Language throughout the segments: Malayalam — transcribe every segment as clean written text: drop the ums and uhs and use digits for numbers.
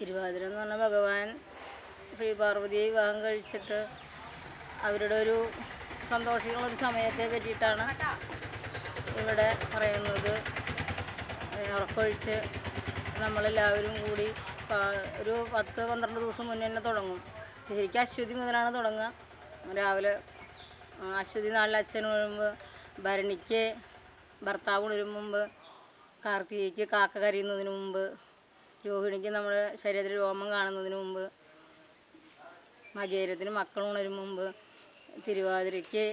തിരുവാതിര എന്ന് പറഞ്ഞാൽ ഭഗവാൻ ശ്രീ പാർവതിയെ വിവാഹം കഴിച്ചിട്ട് അവരുടെ ഒരു സന്തോഷമുള്ളൊരു സമയത്തെ പറ്റിയിട്ടാണ് ഇവിടെ പറയുന്നത്. ഉറക്കൊഴിച്ച് നമ്മളെല്ലാവരും കൂടി ഒരു 10-12 ദിവസം മുന്നേ തന്നെ തുടങ്ങും. ശരിക്കും അശ്വതി മുതലാണ് തുടങ്ങുക. രാവിലെ അശ്വതി നാളിൽ അച്ഛൻ ഉഴുമ്പ്, ഭരണിക്ക് ഭർത്താവ് ഉണരും മുമ്പ്, കാർത്തികയ്ക്ക് കാക്ക കരയുന്നതിന് മുമ്പ്, രോഹിണിക്ക് നമ്മുടെ ശരീരത്തിൽ രോമം കാണുന്നതിന് മുമ്പ്, മകേരത്തിന് മക്കൾ ഉണരും മുമ്പ്, തിരുവാതിരയ്ക്ക്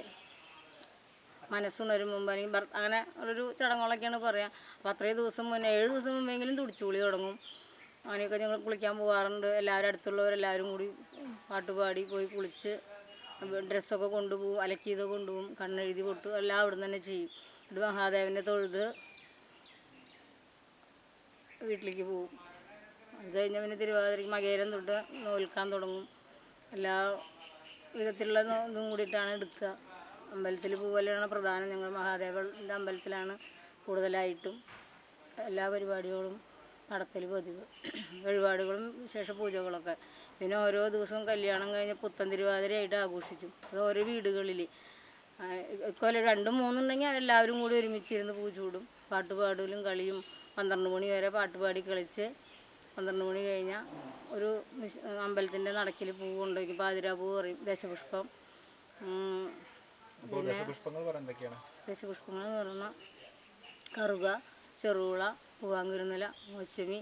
മനസ്സുണരും മുമ്പ്, അല്ലെങ്കിൽ അങ്ങനെ ഒരു ചടങ്ങുകളൊക്കെയാണ് പറയുക. അപ്പോൾ അത്രയും ദിവസം മുന്നേ 7 ദിവസം മുമ്പെങ്കിലും തുടിച്ചുകുളി തുടങ്ങും. അങ്ങനെയൊക്കെ ഞങ്ങൾ കുളിക്കാൻ പോകാറുണ്ട്. എല്ലാവരും അടുത്തുള്ളവരെല്ലാവരും കൂടി പാട്ടുപാടി പോയി കുളിച്ച് ഡ്രസ്സൊക്കെ കൊണ്ടുപോകും, അലക്കിയതൊക്കെ കൊണ്ടുപോകും, കണ്ണെഴുതി പൊട്ടും എല്ലാം അവിടെ നിന്ന് തന്നെ ചെയ്യും. എന്നിട്ട് മഹാദേവനെ തൊഴുത് വീട്ടിലേക്ക് പോകും. അത് കഴിഞ്ഞാൽ പിന്നെ തിരുവാതിരയ്ക്ക് മകേരം തൊട്ട് നോൽക്കാൻ തുടങ്ങും. എല്ലാ വിധത്തിലുള്ള ഇതും കൂടിയിട്ടാണ് എടുക്കുക. അമ്പലത്തിൽ പോകലാണ് പ്രധാനം. ഞങ്ങൾ മഹാദേവൻ്റെ അമ്പലത്തിലാണ് കൂടുതലായിട്ടും എല്ലാ പരിപാടികളും നടത്തൽ പതിവ്. വഴിപാടുകളും വിശേഷ പൂജകളൊക്കെ. പിന്നെ ഓരോ ദിവസവും കല്യാണം കഴിഞ്ഞ് പുത്തൻ തിരുവാതിരയായിട്ട് ആഘോഷിക്കും. അത് ഓരോ വീടുകളിൽ ഇക്കൊല്ലം 2-3 ഉണ്ടെങ്കിൽ എല്ലാവരും കൂടി ഒരുമിച്ചിരുന്ന് പൂജ കൂടും. പാട്ടുപാടലും കളിയും 12 മണി വരെ പാട്ടുപാടി കളിച്ച് 12 മണി കഴിഞ്ഞാൽ ഒരു അമ്പലത്തിൻ്റെ നടക്കിൽ പൂ കൊണ്ടുപോയി പാതിരാപ്പൂ പറയും, ദശപുഷ്പം. പിന്നെ ദശപുഷ്പങ്ങൾ എന്ന് പറഞ്ഞാൽ കറുക, ചെറുകുള, പൂവാങ്കുരുന്നില, മോച്ചമി,